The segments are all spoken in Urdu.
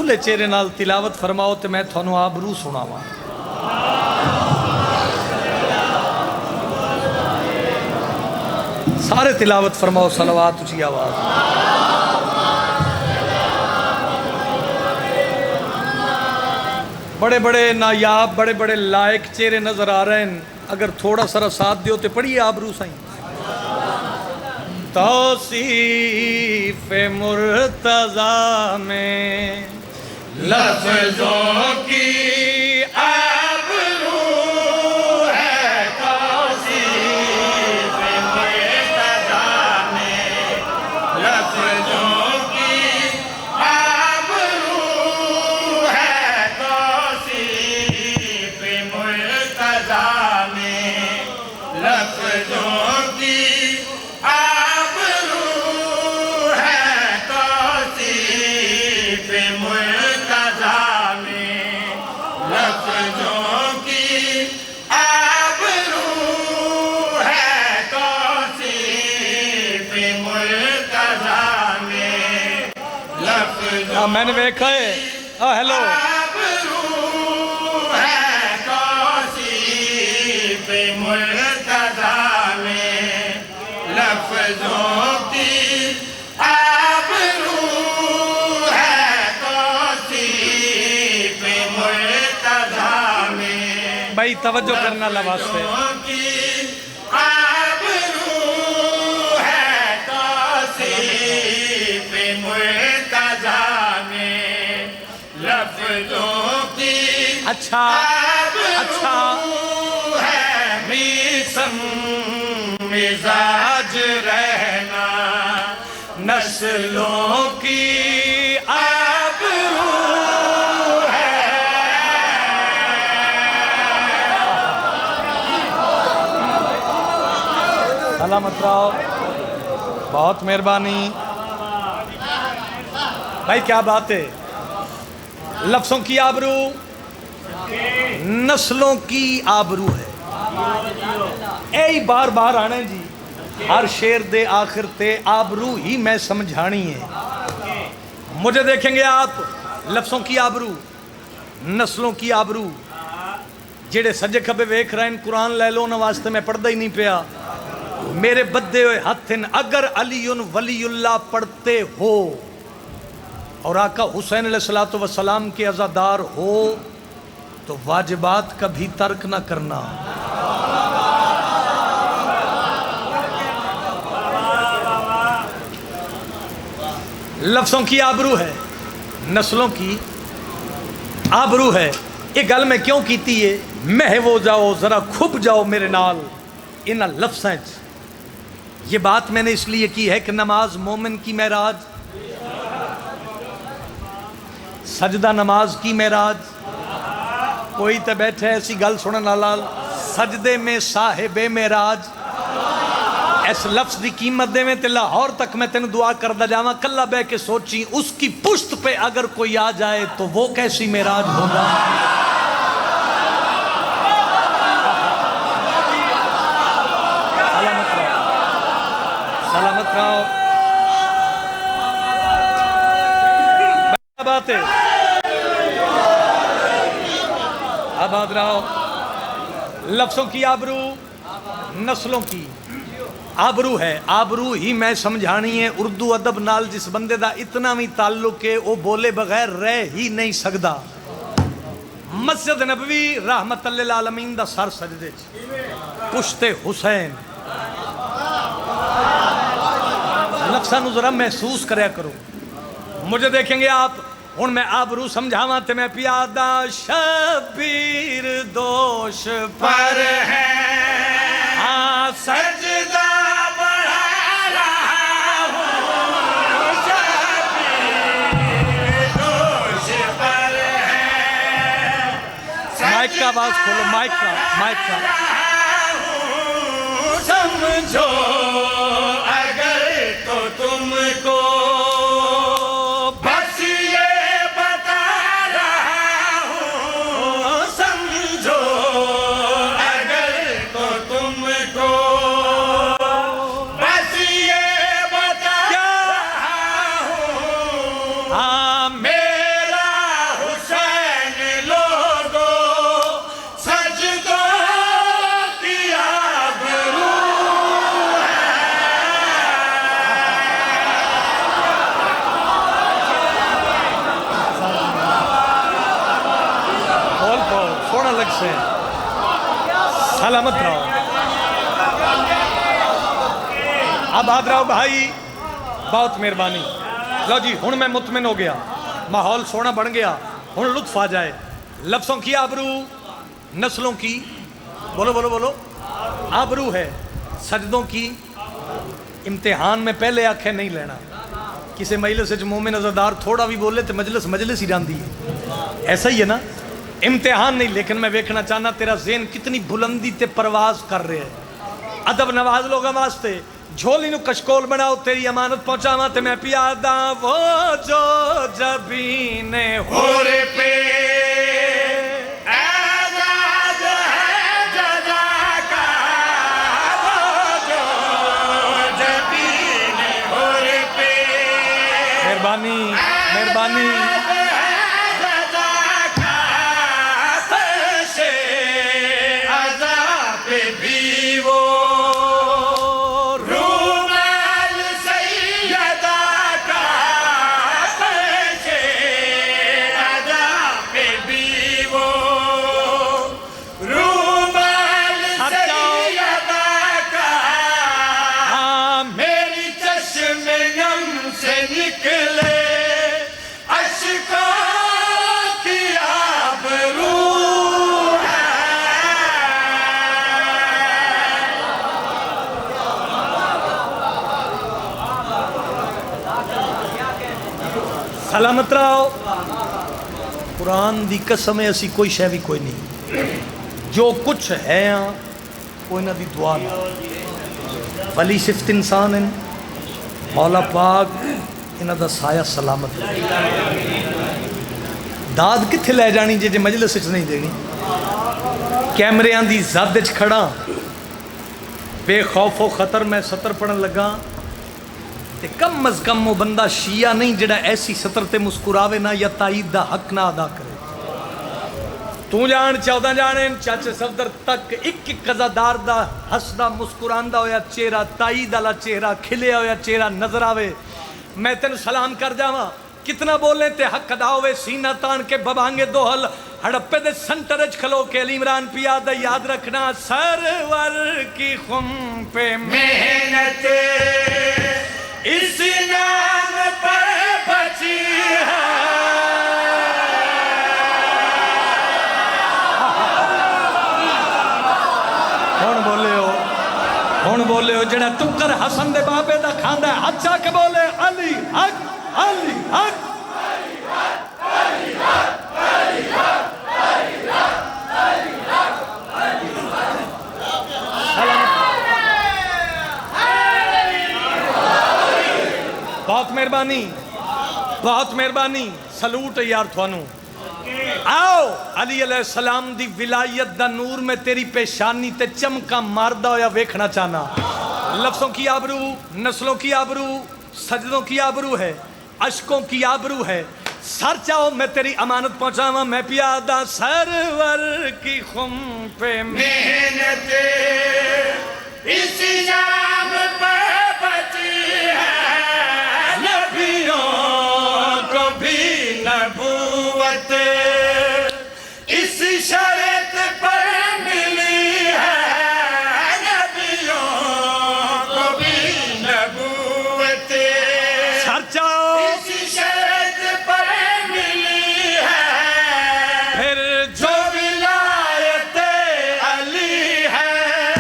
کھلے چہرے نال تلاوت فرماؤ تے میں تھانوں آبرو سناواں. سارے تلاوت فرماؤ صلوات اچھی آواز. بڑے بڑے نایاب بڑے بڑے لائق چہرے نظر آ رہے ہیں. اگر تھوڑا سارا ساتھ دیو تے پڑھیے آبرو سائیں. توصیف مرتضیٰ میں لفظوں کی آبرو ہے. توصیف مرتضیٰ میں لفظوں کی آبرو ہے. توصیف مرتضیٰ میں لفظوں کی میں نے دیکھا ہے. ہیلو. آبرو ہے توصیف مرتضیٰ میں لفظوں کی آبرو ہے. توصیف مرتضیٰ میں بھائی توجہ کرنا لباس سے. اچھا اچھا ہے میسم مزاج رہنا نسلوں کی آبرو ہے. سلامت رہو. بہت مہربانی بھائی. کیا بات ہے. لفظوں کی آبرو نسلوں کی آبرو ہے. اے بار بار آنے جی. ہر شیر دے آخر تے آبرو ہی میں سمجھانی ہے. مجھے دیکھیں گے آپ. لفظوں کی آبرو نسلوں کی آبرو. جڑے سجے کھبے ویکھ رہے ہیں قرآن لے لو نہ واسطے میں پڑھدا ہی نہیں پیا. میرے بدے ہوئے ہتھن اگر علی ولی اللہ پڑھتے ہو اور آقا حسین علیہ السلام کے عزادار ہو تو واجبات کبھی ترک نہ کرنا. لفظوں کی آبرو ہے نسلوں کی آبرو ہے. یہ گل میں کیوں کیتی ہے. محو جاؤ ذرا کھب جاؤ میرے نال ان لفظیں. یہ بات میں نے اس لیے کی ہے کہ نماز مومن کی معراج, سجدہ نماز کی معراج. کوئی تے بیٹھے ایسی گل سنن لال سجدے میں صاحب معراج. اس لفظ دی قیمت دے میں تے لاہور تک میں تینوں دعا کردہ جاواں. کلہ بے کے سوچی اس کی پشت پہ اگر کوئی آ جائے تو وہ کیسی معراج ہوگا. سلامت رہو. بات ہے آباد رہو. لفظوں کی آبرو نسلوں کی آبرو ہے. آبرو ہی میں سمجھانی ہے. اردو ادب نال جس بندے دا اتنا بھی تعلق ہے وہ بولے بغیر رہ ہی نہیں سکدا. مسجد نبوی رحمت للعالمین دا سر سجدے پشت حسین. لفظاں نو ذرا محسوس کریا کرو. مجھے دیکھیں گے آپ. ہن میں آبرو سمجھاواں تے میں پیادہ شبیر دوش پر ہے سجدہ بڑھا رہا ہوں. شبیر دوش پر ہے. مائک کا آواز کھولو. مائک کا سمجھو اگر تو تم کو میرا سونا لگ سے سلامت رہو. اب آد رہو بھائی, بہت مہربانی. لو جی ہن میں مطمئن ہو گیا, ماحول سونا بن گیا, ہن لطف آ جائے. لفظوں کی آبرو, نسلوں کی بولو بولو بولو آبرو ہے, سجدوں کی امتحان میں پہلے آنکھیں نہیں لینا. کسی مجلس وچ مومن عزادار تھوڑا بھی بولے تو مجلس ہی جاندی ہے, ایسا ہی ہے نا, امتحان نہیں. لیکن میں ویکھنا چاہنا تیرا ذہن کتنی بلندی تے پرواز کر رہے ہے. ادب نواز لوگاں واسطے جھولی نو کشکول بناؤ, تیری امانت پہنچاواں تے میں پیادا وہ جو جبین ہور پہ مہربانی مہربانی. سلامت رہو. قرآن دی قسم ہے اسی کوئی شے بھی کوئی نہیں, جو کچھ ہے کوئی نہ دی دعا نہ. ولی صفت انسان ہیں, مولا پاک انہاں دا سایہ سلامت ہے. داد کتھے لے جانی جے مجلس وچ نہیں دینی. کیمریاں دی زد وچ کھڑا, بے خوف و خطر میں سطر پڑھن لگا, تے کم از کم وہ بندہ شیعہ نہیں جڑا ایسی سطر تے مسکراوے نہ یا تائید دا حق نہ ادا کرے. تو جان 14 جانے چاچے صفدر تک ایک قضادار دا ہسدا مسکراندہ ہویا چہرہ, تائید والا چہرہ, کھلیا ہویا چہرہ نظر آوے. میں تینو سلام کر جاواں, کتنا بولیں تے حق ادا ہوئے. سینہ تان کے ببانگے دوہل ہڑپے دے سنٹرج کھلو کے علی عمران پیا دا یاد رکھنا. سرور کی خم پہ محنت اس نام پر بچی ہے. ہون بولے ہو جڑا ٹکر حسن دے بابے دا کھاندا ہے, ہاتھ چا کے بولے علی حق علی حق علی حق علی حق علی حق علی حق. بہت مہربانی بہت مہربانی. سلوٹ ہے یار تھانوں. آؤ علی علیہ السلام دی ولایت دا نور میں تیری پیشانی تے چمکا ماردہ ہویا ویکھنا چاہنا. لفظوں کی آبرو, نسلوں کی آبرو, سجدوں کی آبرو ہے, عشقوں کی آبرو ہے. سر چاہو میں تیری امانت پہنچاواں, میں پیادہ سرور کی خم پہ محنت اس نام پر بچی ہے. نبیوں کو بھی نبوت اس شرط پر ملی ہے. نبیوں کو بھی نبوت سر چاہو اس شرط پر ملی ہے. پھر جو ولایت علی ہے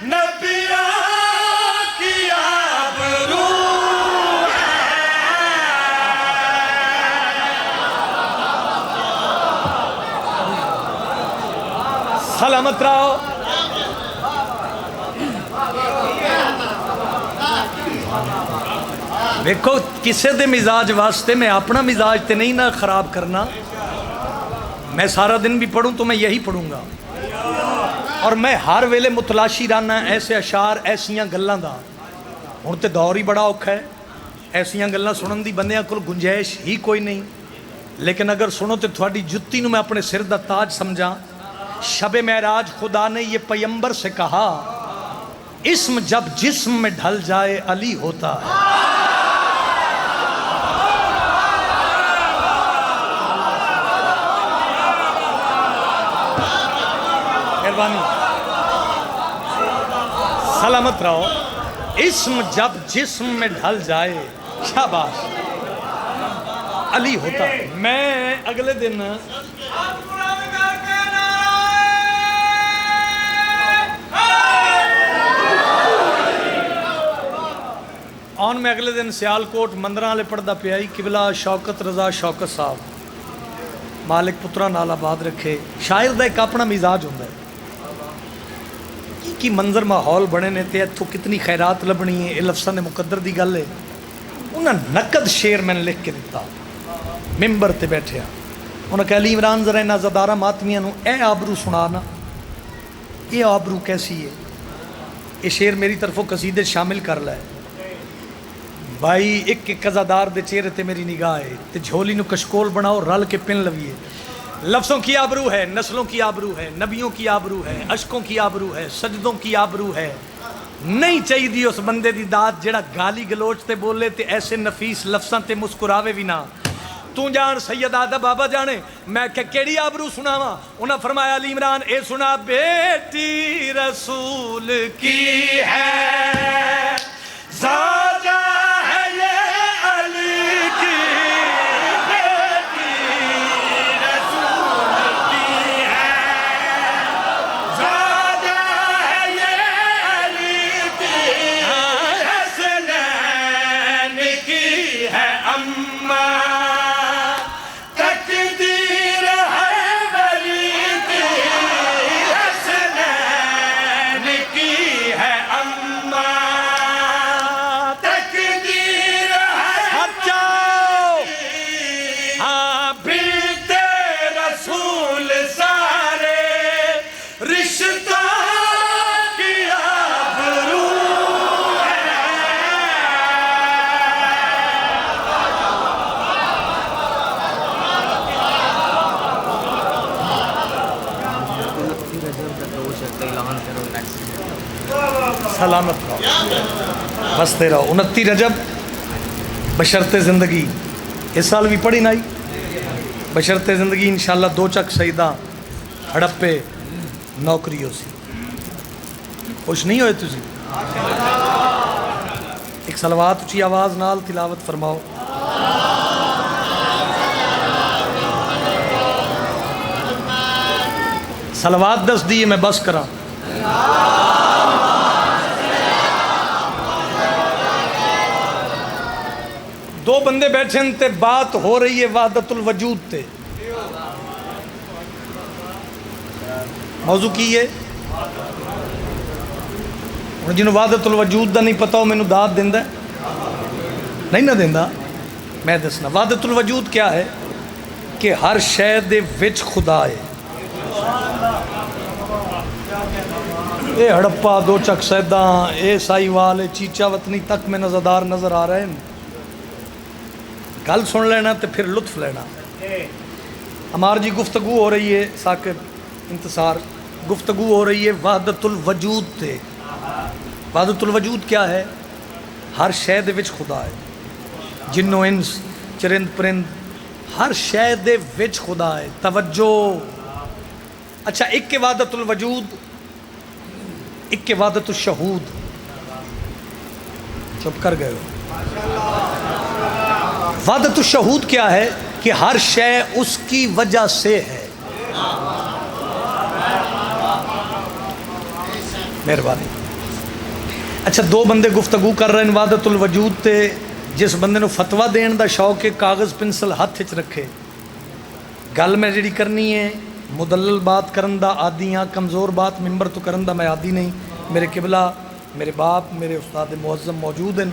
نبیوں کی آبرو ہے. سلامت رہو. دیکھو کسے دے مزاج واسطے میں اپنا مزاج تے نہیں نہ خراب کرنا. میں سارا دن بھی پڑھوں تو میں یہی پڑھوں گا, اور میں ہر ویلے متلاشی رہنا ایسے اشعار ایسیاں گلاں دا. ہن تے دور ہی بڑا اوکھا ہے, ایسیاں گلاں سنن دی بندیاں کول گنجائش ہی کوئی نہیں. لیکن اگر سنو تے تھوڑی جتی نو میں اپنے سر دا تاج سمجھا. شب معراج خدا نے یہ پیمبر سے کہا, اسم جب جسم میں ڈھل جائے علی ہوتا ہے. مہربانی سلامت رہو. اسم جب جسم میں ڈھل جائے شاباش علی ہوتا ہے. میں اگلے دن میں اگلے دن سیالکوٹ مندراں والے پڑھدا پیا قبلہ شوکت رضا شوکت صاحب مالک پترا نال آباد رکھے. شاعر دا ایک اپنا مزاج ہوتا ہے کی منظر ماحول بنے نے تے اتھوں کتنی خیرات لبنی ہے. یہ لفظاں دے مقدر دی گل ہے. انہاں نقد شعر میں نے لکھ کے دیتا ممبر تے بیٹھے انہاں کہ علی عمران ذرا انہاں زدارہ ماتمیاں نو اے آبرو سنانا. یہ آبرو کیسی ہے؟ یہ شعر میری طرفوں قصیدے شامل کر لائے بھائی. ایک ایک قضادار دے چہرے تے میری نگاہ ہے تے جھولی نو کشکول بناؤ رل کے پن لویے. لفظوں کی آبرو ہے, نسلوں کی آبرو ہے, نبیوں کی آبرو ہے, عشقوں کی آبرو ہے, سجدوں کی آبرو ہے. نہیں چاہیے دی اس بندے دی داد جڑا گالی گلوچ تے بولے تے ایسے نفیس لفظاں تے مسکراوے بھی نہ. تو جان سید آدھا بابا جانے میں کہ کیڑی آبرو سناواں. انہاں فرمایا علی عمران اے سنا بیٹی رسول کی ہے زوجہ ہے یہ علی کی سلامت رہو بستے رہو. 29 رجب بشرط زندگی اس سال بھی پڑھی نائی بشرط زندگی انشاءاللہ 2 چک سیدہ ہڑپے نوکری ہو سی. خوش نہیں ہوئے تسی؟ ایک صلوات اچھی آواز نال تلاوت فرماؤ. صلوات دس دیئے میں بس کراں. دو بندے بیٹھے تے بات ہو رہی ہے وحدت الوجود تے. موضوع کی ہے جنہوں وحدت الوجود دا نہیں پتا ہو میں نو داد دیندہ نہیں نہ دیندہ. میں دسنا وحدت الوجود کیا ہے کہ ہر شے دے وچ خدا ہے. اے ہڑپا 2 چک سیداں اے سائی وال چیچا وطنی تک میں نظردار نظر آ رہے ہیں. گل سن لینا تے پھر لطف لینا. ہماری جی گفتگو ہو رہی ہے ثاقب انتصار گفتگو ہو رہی ہے وحدت الوجود تے. وحدت الوجود کیا ہے؟ ہر شے دے وچ خدا ہے. جنو انس چرند پرند ہر شے دے وچ خدا ہے. توجہ. اچھا ایک کے وحدت الوجود ایک کے وحدت الشہود. چپ کر گئے ہو. وحدت الشہود کیا ہے کہ ہر شے اس کی وجہ سے ہے. مہربانی. اچھا 2 بندے گفتگو کر رہے ہیں وحدت الوجود تے. جس بندے نو فتویٰ دین دا شوق ہے کاغذ پنسل ہاتھ وچ رکھے. گل میں جڑی کرنی ہے مدلل بات کرن دا عادی ہاں کمزور بات ممبر تو کرن دا میں عادی نہیں. میرے قبلہ میرے باپ میرے استاد معظم موجود ہیں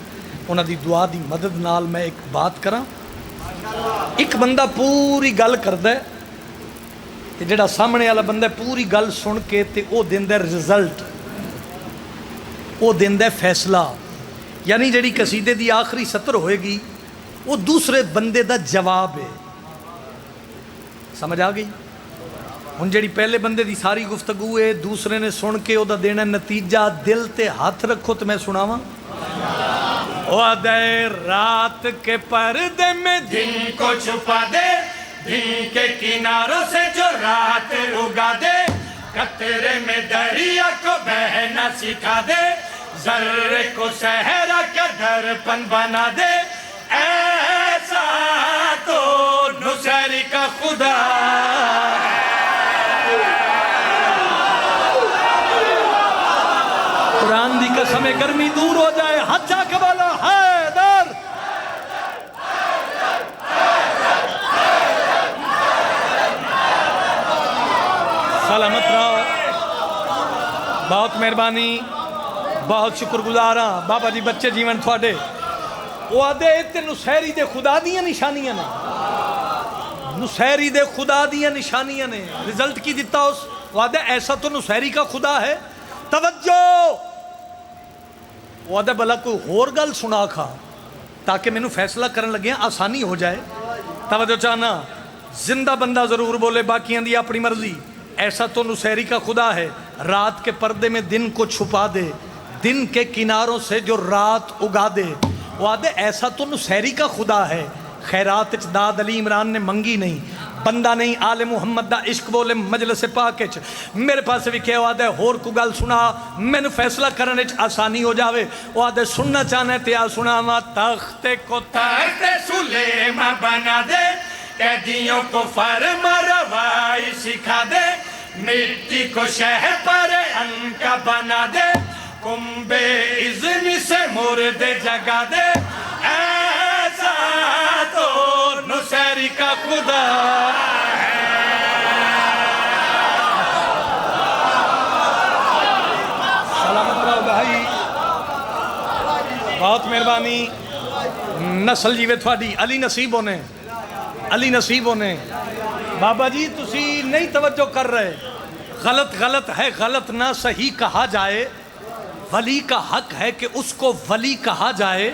انہاں دی دعا دی مدد نال میں ایک بات کراں. ایک بندہ پوری گل کردا ہے تے جڑا سامنے والا بندہ پوری گل سن کے تے او دیندا رزلٹ او دیندا فیصلہ. یعنی جڑی قصیدے دی آخری سطر ہوئے گی وہ دوسرے بندے دا جواب ہے. سمجھ آ گئی؟ ہن جڑی پہلے بندے دی ساری گفتگو ہے دوسرے نے سن کے او دا دینا نتیجہ. دل تے ہاتھ رکھو تے میں سناواں. دے رات کے پردے میں دن کو چھپا دے دن کے کناروں سے جو رات اگا دے قطرے میں دریا کو بہنا سکھا دے، ذرے کو صحرا کا درپن بنا دے، ایسا تو نصیری کا خدا ہے۔ قرآن دی قسم گرمی دور ہو جائے، ہاتھ جا کے بولا حیدر۔ سلامت رہو، بہت مہربانی، بہت شکر گزار ہاں بابا جی، بچے جیون تھوڑے وہ آدھے تے نصیری دے خدا دیاں نشانیاں نے، نصیری دے خدا دیاں نشانیاں نے، رزلٹ کی دیتا اس وہ آدھے ایسا تو نصیری کا خدا ہے۔ توجہ، وہ آدھے بلا کوئی اور گل سنا کھا تاکہ میں نے فیصلہ کرن لگے آسانی ہو جائے۔ توجہ چاہنا، زندہ بندہ ضرور بولے، باقی اندھی اپنی مرضی۔ ایسا تو نصیری کا خدا ہے، رات کے پردے میں دن کو چھپا دے، دن کے کناروں سے جو رات اگا دے۔ وہ آدھے ایسا تو نصیری کا خدا ہے، خیرات داد علی عمران نے منگی نہیں، بندہ نہیں آل محمد دا عشق بولے مجلس پاک چ میرے پاس بھی کہو آدھے ہور کو گل سنا میں نے فیصلہ کرنے چ آسانی ہو جاوے۔ وہ آدھے سننا چاہنے تے آ سنا، ما تخت کو تخت سلیمہ بنا دے، قیدیوں کو فرما روائی سکھا دے، مٹی کو شہ پر ان کا بنا دے، کنبے اذن سے مردے جگا دے، ایسا تو نصیری کا خدا ہے۔ سلامت رہو بھائی، بہت مہربانی، نسل جیوے تھوڑی، علی نصیب ہونے، علی نصیب ہونے۔ بابا جی تسی نہیں توجہ کر رہے، غلط غلط ہے، غلط نہ صحیح کہا جائے، ولی کا حق ہے کہ اس کو ولی کہا جائے۔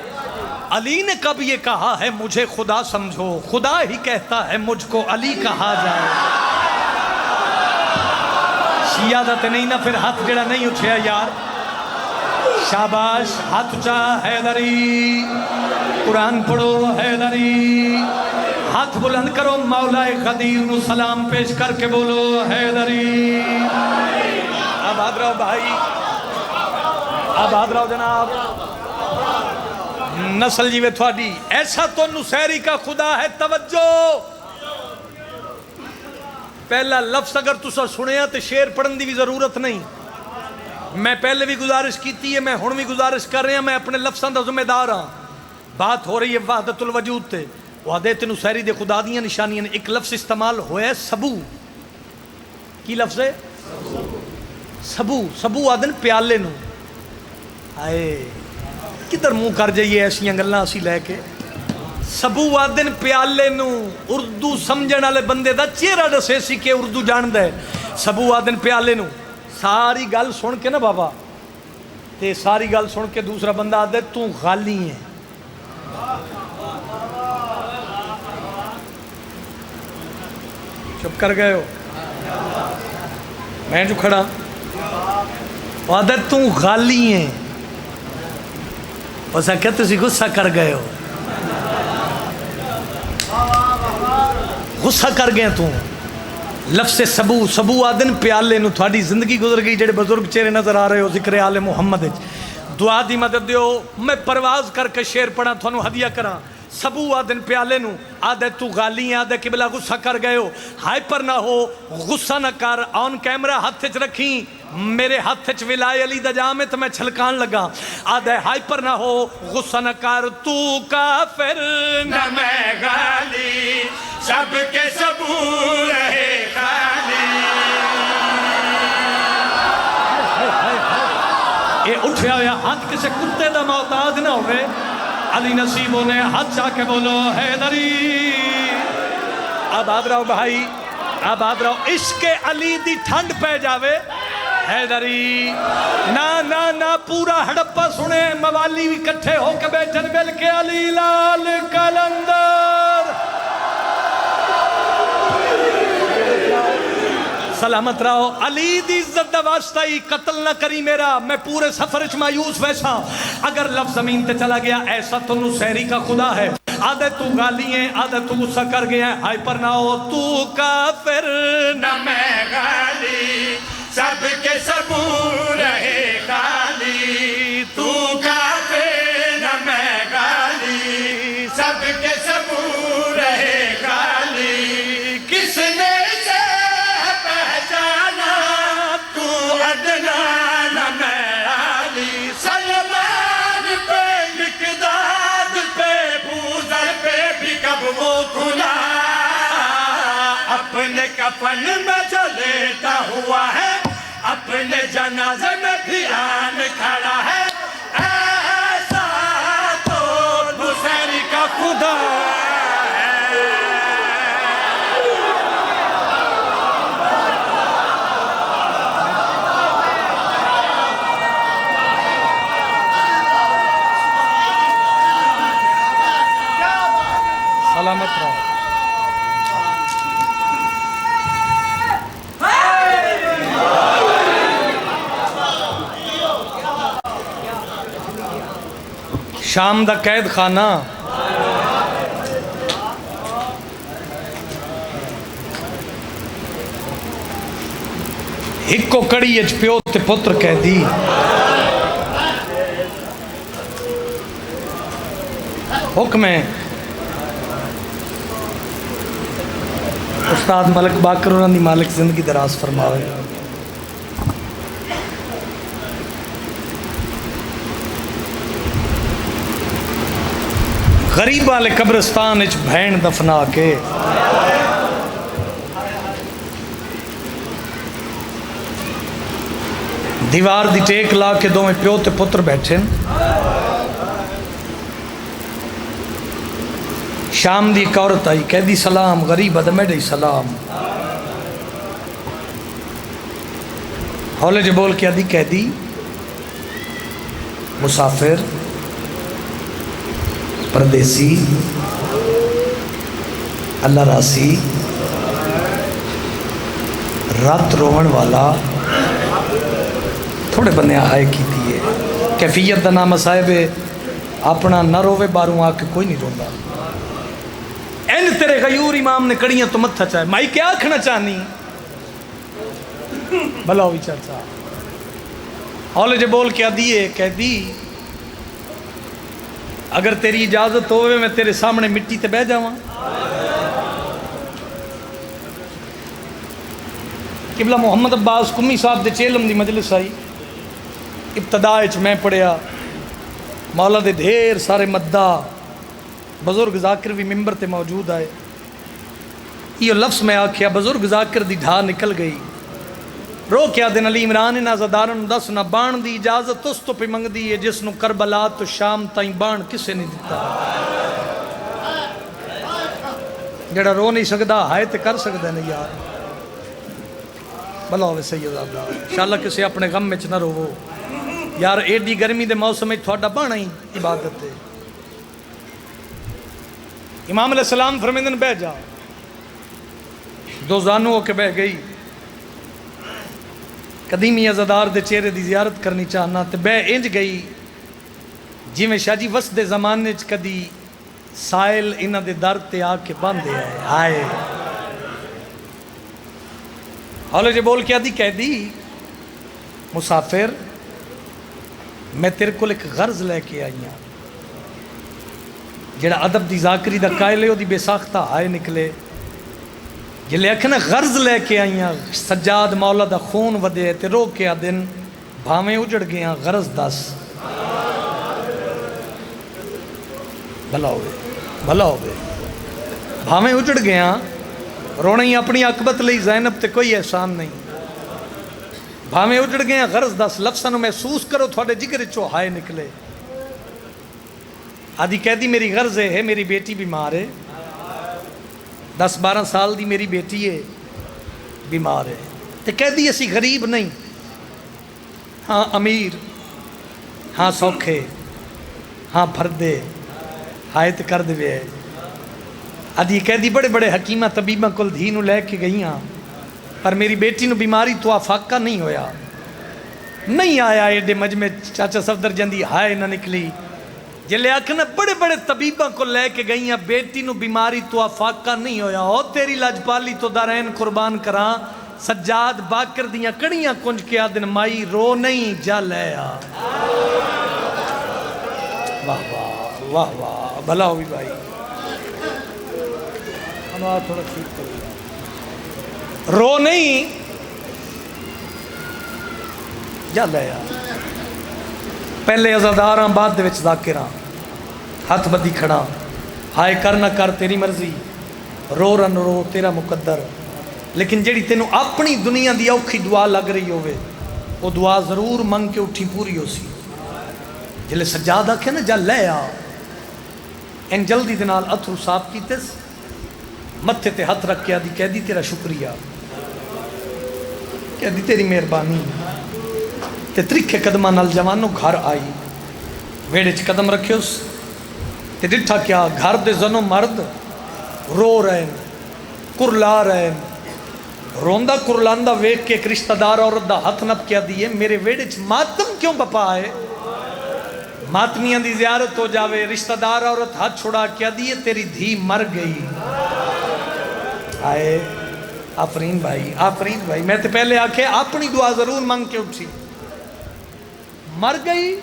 علی نے کب یہ کہا ہے مجھے خدا سمجھو، خدا ہی کہتا ہے مجھ کو علی کہا جائے۔ سیادت نہیں نہ پھر ہاتھ جڑا نہیں اٹھیا یار، شاباش، ہاتھ اچھا حیدری، قرآن پڑھو حیدری، ہاتھ بلند کرو مولا قدیر نو سلام پیش کر کے بولو حیدری۔ آباد رہو بھائی، آباد رہو جناب، نسل جیوے تھوڑی۔ ایسا تو نصیری کا خدا ہے۔ توجہ، پہلا لفظ اگر تسا سنیا تو شعر پڑھن دی بھی ضرورت نہیں، میں پہلے بھی گزارش کیتی ہے، میں ہن بھی گزارش کر رہے ہیں، میں اپنے لفظاں دا ذمہ دار ہاں۔ بات ہو رہی ہے وحدت الوجود تے، وحدت نصیری دے خدا دیاں نشانیاں نے۔ ایک لفظ استعمال ہویا ہے سبو، کی لفظ ہے؟ سبو، سبو آدن پیالے نو۔ آئے کدھر منہ کر جائیے ایسیاں گلاں اسی لے کے۔ سبو آدن پیالے نو، اردو سمجھن والے بندے دا چہرہ دسے سی کہ اردو جان دے۔ سبو آدن پیالے نو، ساری گل سن کے نا بابا تے ساری گل سن کے دوسرا بندہ آدھے تو غالی ہے۔ چپ کر گئے ہو، میں جو کھڑا آدھے تو غالی ہے، اسا کہ تسی غصہ کر گئے ہو، غصہ کر گئے تو۔ لفظ سبو، سبو آدن پیالے نو، تھوڑی زندگی گزر گئی جڑے بزرگ چہرے نظر آ رہے ہو ذکر آل محمد، دعا دی مدد دیو، میں پرواز کر کے شعر پڑھا تھانو ہدیہ کراں۔ سبو آدن پیالے نو، آدھے تو غالی ہیں، آدھے قبلہ غصہ کر گئے ہو، ہائپر نہ ہو، غصہ نہ کر، آن کیمرہ ہاتھ چ رکھیں، میرے ہاتھ چ ولائے علی دا جام ہے تو میں چھلکان لگا، آدھے ہائپر نہ ہو، غصہ نہ کر، تو کافر نہ میں غالی، سب کے سبو رہے خالی۔ اے اٹھیا ہویا ہاتھ کسے کتے دا محتاج نہ ہوئے۔ علی نصیبوں نے ہاتھ جا کے بولو حیدری۔ آباد رہو بھائی، آباد رہو، عشق علی دی ٹھنڈ پہ جاوے حیدری۔ نا نا نا پورا ہڑپا سنے، موالی بھی کٹھے ہو کے بیٹھن بل کے علی لال کلندر۔ سلامت رہو، علی دی عزت دا واسطہ ہی قتل نہ کری میرا، میں پورے سفر اچ مایوس ویسا۔ اگر لفظ زمین تے چلا گیا ایسا تو نصیری کا خدا ہے۔ آدھے تو گالی ہیں، آدھے تو غصہ کر گیا ہے، ہائپر نہ ہو، تو کافر نہ میں غالی، سب کے سبور رہے خالی، تو کافے نہ میں گالی، سب کے سبور رہے خالی، کس نے اسے پہچانا، تو عدنان نہ میں عالی، سلمان پہ مقداد پہ بوذر پہ بھی کب وہ کھلا، اپنے کفن میں جو لیتا ہوا ہے، اپنے جنازے میں بھی آن کھڑا ہے، ایسا تو حسین کا خدا ہے۔ سلامت رہو۔ شام دا قید خانہ ہکو کڑی اچ پیو تے پتر قیدی، حکم ہے استاد ملک باقر انہوں دی مالک زندگی دراز فرماوے۔ غریب والے قبرستان اچ بھین دفنا کے دیوار دی ٹیک لا کے دو میں پیو تے پتر بیٹھے، شام دی ایک عورت آئی کہہ دی سلام، غریب ادمے دی سلام، ہولے جو بول کے آدھی کہہ دی مسافر پردیسی اللہ راسی رات روہن والا، تھوڑے بندے آئے کی دیئے کیفیت دا نام صاحب اپنا نہ روے باروں آ کے کوئی نہیں روندا، این تیرے غیور امام نے کڑیاں تو مت تھا چاہے مائی کیا آکھنا چاہنی بھلا ہوئی چاچا، ہولے جو بول کے آدھیے کہہ دی اگر تیری اجازت ہوئے میں تیرے سامنے مٹی تے بہ جاواں۔ قبلہ محمد عباس کمی صاحب دے چیلم دی مجلس آئی، ابتداء اچ میں پڑھیا، مولا دے ڈھیر سارے مدہ بزرگ ذاکر بھی ممبر تے موجود آئے، یہ لفظ میں آکھیا بزرگ ذاکر دی ڈھا نکل گئی، رو کیا دن علی عمران نازدارن دس نہ بان دی اجازت اس تو پہ منگ دی ہے جس نو کربلا تو شام تائیں بان کسے نہیں دیتا، جڑا رو نہیں سکدا ہائے تے کر سکدا نہیں یار، بھلا ہوئے سید اللہ انشاءاللہ کسے اپنے غم میں نہ رو یار، ایڈی گرمی دے موسم میں تھوڑا بانا ہی عبادت ہے۔ امام علیہ السلام فرمیندن بہ جا، دو زانوں کے بہ گئی، قدیمی عزادار دے چہرے دی زیارت کرنی چاہنا تے بے انج گئی جی میں شاہ جی وسط دے زمانے چ کدی سائل انہ دے در تے آ کے باندھے آئے، ہولے جو بول کے آدھی کہہ دی مسافر میں تیرے کو ایک غرض لے کے آئی ہوں، جڑا ادب دی ذاکری دا قائل ہے وہ دی بے ساختہ آئے نکلے، جلے اکھنا غرض لے کے آئیاں سجاد مولا دا خون ودے تے رو کے آدن بھاویں اجڑ گیا غرض دس، بھلا ہوئے بھاویں اجڑ گیا رونا ہی اپنی عقبت لئی زینب تے کوئی احسان نہیں، بھاویں اجڑ گیا غرض دس، لفظاں محسوس کرو تھوڑے جگر چو ہائے نکلے، آدھی کہہ دی میری غرض ہے میری بیٹی بیمار ہے، 10-12 سال دی میری بیٹی ہے بیمار ہے، تے کہہ دی اسی غریب نہیں، ہاں امیر، ہاں سوکھے، ہاں پھردے، ہائے تے کر دے، آدھی کہہ دی بڑے بڑے حکیمہ طبیبہ کل دھینو لے کے گئی ہاں، پر میری بیٹی نو بیماری تو آفاقہ نہیں ہویا، نہیں آیا ایڈے مجمع چاچا صفدر جندی ہائے نہ نکلی، جلے آکھنا بڑے بڑے طبیبہ کو لے کے گئی ہیں بیٹی نو بیماری تو آفاقہ نہیں ہویا، او تیری لاجپالی تو دارین قربان کراں، سجاد باکر دیاں کڑیاں کنج کے آدن مائی رو نہیں جا لے آ. واہ واہ واہ واہ بھلا ہوئی بھائی. انوار تھوڑا ٹھیک کرو. رو نہیں جا لے آ. پہلے عزاداراں بعد دے وچ ذاکراں ہاتھ بدی کھڑا ہائے کر نہ کر تیری مرضی رو رن رو تیرا مقدر. لیکن جیڑی تینوں اپنی دنیا دی اوکھی دعا لگ رہی ہوئے وہ دعا ضرور منگ کے اٹھی پوری ہو سی. جلے سجاد آکھے نا جا لے آ ان جلدی دے نال اتھرو صاف کیتے متھے تے ہاتھ رکھ کے آدھی کہہ دی تیرا شکریہ کہہ دی تیری مہربانی. تے تریکھے قدمہ نال جوانوں گھر آئی ویڑے چ قدم رکھے اس تے ڈٹھا کیا گھر دے زنوں مرد رو رہے ہیں کرلا رہے ہیں. روندہ کرلاندہ ویک کے ایک رشتہ دار عورت دا ہاتھ نپ کیا دیئے میرے ویڑے چ ماتم کیوں بپا آئے. ماتمیاں دی زیارت ہو جاوے رشتہ دار عورت ہاتھ چھوڑا کیا دیئے تیری دھی مر گئی. آئے آفرین بھائی میں تے پہلے آکھے اپنی دعا ضرور منگ کے اٹھی. مر گئی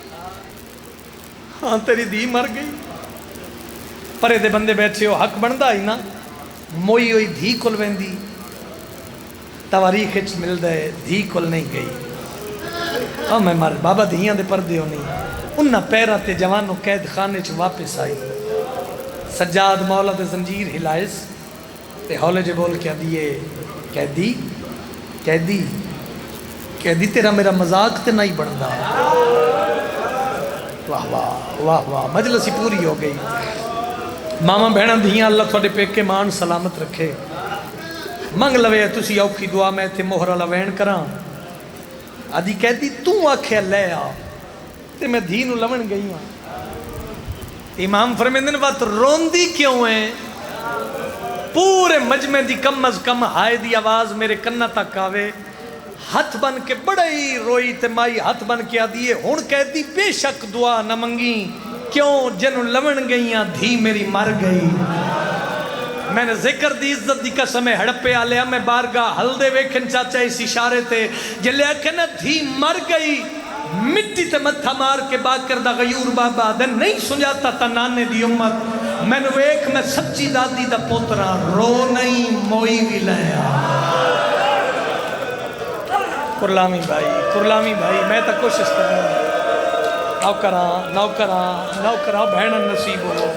ہاں تیری دھی مر گئی. پرے دے بندے بیٹھے ہو حق بندہ ہی نا موئی ہوئی دھی کل ویندی تواریخ اچ مل دے دھی کل نہیں گئی. ہاں میں مر بابا دھیاں دے پردے ہو نہیں انہاں پیرہ تے جوانوں قید خانے چ واپس آئی. سجاد مولا دے زنجیر ہلائس تے ہولے جے بول کیا دیئے کہہ دی تیرا میرا مذاق تے نہیں بڑھدا. واہ واہ واہ واہ مجلسی پوری ہو گئی. ماما بہناں دھیاں اللہ تھوڑے پیکے مان سلامت رکھے. منگ لوے تسی اوکھی دعا میں تے مہرہ لوین کراں. آدھی کہہ دی تو آکھے لے آ تے میں دھینو لون گئی ہوں. امام فرمیندن بات روندی کیوں ہیں پورے مجمع دی کم از کم ہائے دی آواز میرے کنہ تک آوے. ہاتھ بن کے بڑی روئی تے مائی ہاتھ بن کے آدھیے ہون کہہ دی بے شک دعا نہ منگی کیوں جنوں لون گئیاں دھی میری مر گئی. میں نے ذکر دی عزت دی قسم ہڑپے آلیا میں بارگاہ حل دے ویکھن چاچا اس اشارے تے جلے آکھے نا دھی مر گئی مٹی تے متھا مار کے باکر دا غیور بابا دن نہیں سنجاتا تا نانے دی امت میں نے ویکھ میں سچی دادی دا پوترا رو نہیں موئی بھی لیا. کرلامی بھائی میں تا کوشش کرنا نوکراں بہنن نصیب ہو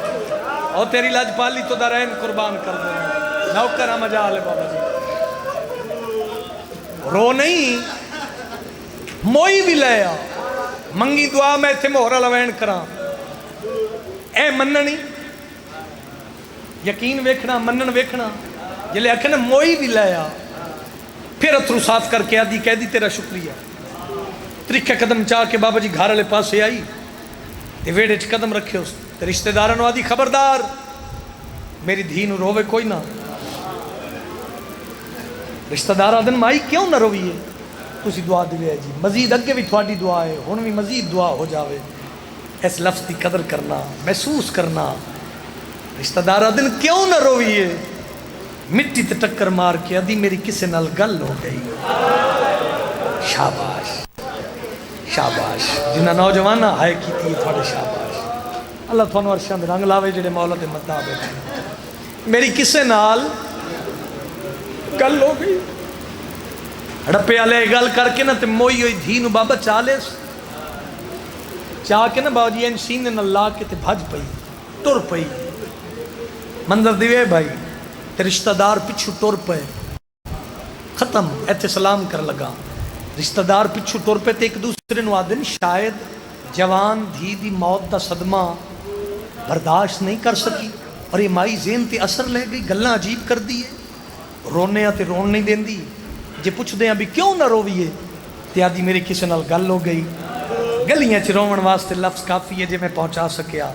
اور تیری لاج پالی تو دارین قربان کر دیں. نوکراں مجال ہے بابا جی رو نہیں موئی بھی لے آ منگی دعا میں تھے مہرہ لوین کراں. اے مننی یقین ویکھنا منن ویکھنا جلے آکھنا موئی بھی لے آ پھر اتھرو صاف کر کے آدھی کہہ دی تیرا شکریہ. تریکھے قدم چاہ کے بابا جی گھر والے پاسے آئی تے ویڑے چ قدم رکھے اس تے رشتہ دارانو آدھی خبردار میری دھی نو روے کوئی نہ. رشتہ دار آدن مائی کیوں نہ روئیے تسی دعا دیوے جی مزید اگے بھی تھوڑی دعا ہے ہن بھی مزید دعا ہو جاوے. اس لفظ کی قدر کرنا محسوس کرنا. رشتہ دار آدن کیوں نہ روئیے مٹی تے ٹکر مار کے آدھی میری کسے نال گل ہو گئی. شاباش جنہ نوجوانہ ہائے کی تھی تھوڑے شاباش. اللہ تھوانو عرشاں دے رنگ لاوے جڑے مولا دے مدعا بیٹھے میری کسے نال گل ہو گئی. ہڑپے آلے گل کر کے نا تے موئی ہوئی دھی نو بابا چالیس چاہ کے نا بابا جی این سینے نہ لا کے تے بھج پئی ٹر پئی. منظر دیوے بھائی تے رشتہ دار پچھو ٹر پے ختم ایتھے سلام کر لگا. رشتہ دار پچھو ٹر پے تے ایک دوسرے نو آدن شاید جوان دھی دی موت دا صدمہ برداشت نہیں کر سکی اور یہ مائی ذہن تے اثر لے گئی گلاں عجیب کر دیئے رونے تے رون نہیں دین دی. جے پوچھ دیں ابھی کیوں نہ روئیے تے آدھی میری کسی نال گل ہو گئی. گلیاں چ روون واسطے لفظ کافی ہے جے میں پہنچا سکیا.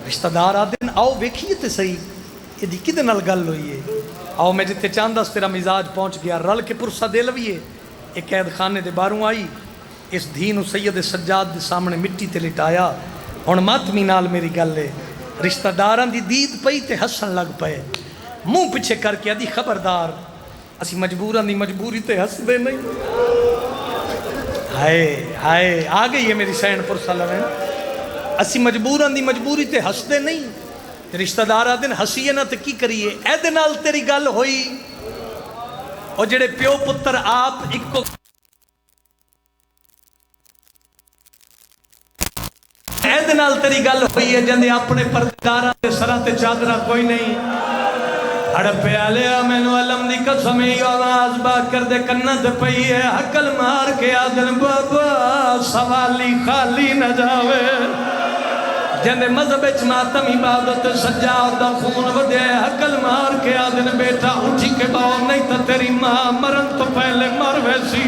رشتہ دار آدن آؤ ویکھیے تے صحیح یہ دی کدے نال گل ہوئی ہے. آؤ میں جتے چاندہ تیرا مزاج پہنچ گیا رل کے پرسہ دے لویے. ایک قید خانے دے باہروں آئی اس دھی نو سید سجاد دے سامنے مٹی تے لٹایا. ہن ماتمی نال میری گل ہے. رشتہ داراں دی دید پئی تے ہسن لگ پئے منہ پیچھے کر کے آدھی خبردار اسی مجبوراں دی مجبوری تے ہس دے نہیں ہائے ہائے آ گئی ہے میری سین پر سالن اسی مجبوراں دی مجبوری تے ہس دے نہیں رشتہ دار آدن ہسیے نہ تے کی کریے اے دے نال تیری گل ہوئی اور جڑے پیو پتر آپ ایک کو اے دے نال تیری گل ہوئی ہے جندے اپنے پرداراں دے سراں تے چادراں کوئی نہیں ہڑپے آلیا میں نو علم دی قسمی آواز با کر دے کنت پئی ہے حقل مار کے آدن بابا سوالی خالی نہ جاوے جندے مذہب اچ ماتم عبادت سجاد دا خون ودے حقل مار کے آدن بیٹا اٹھی کے باؤ نہیں تا تیری ماں مرن تو پہلے مر ویسی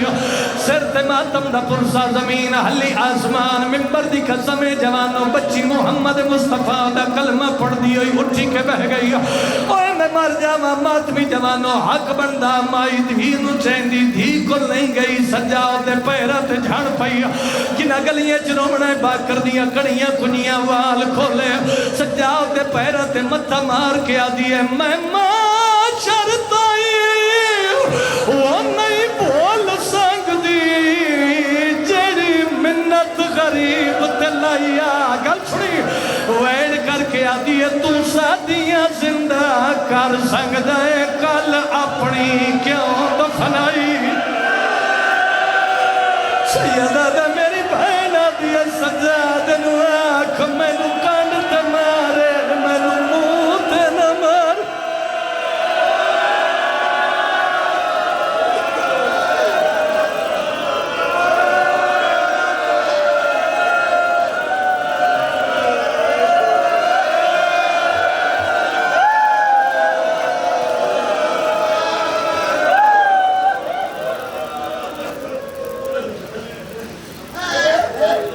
سر تے ماتم دا پرسا زمین حلی آسمان ممبر دی قسم جوانوں بچی محمد مصطفیٰ دا کلمہ پڑھ دی ہوئی اٹھی کے بہ گئی اوے میں مر جاواں ماتمی جوانوں حق بندہ مائی دھی نو چیندی دھی کو نہیں گئی سجاد دے پیرا تے جھڑ پئی جنہ گلیاں چ رومنے باکر دیاں کڑیاں کنیاں وال کھولے سجاد دے پیرا تے متھا مار کے آدھی ہے میں ماں شرطائی وہ نہیں بول سکتی جیڑی منت غریب تے لائیا گل سنی ویڑ کر کے آدھی ہے تو سادیاں زندہ کر سکتا ہے کل اپنی کیوں دفنائی سیدہ دے میری بہن آدھی ہے سجاد نو آنکھ میں نو کن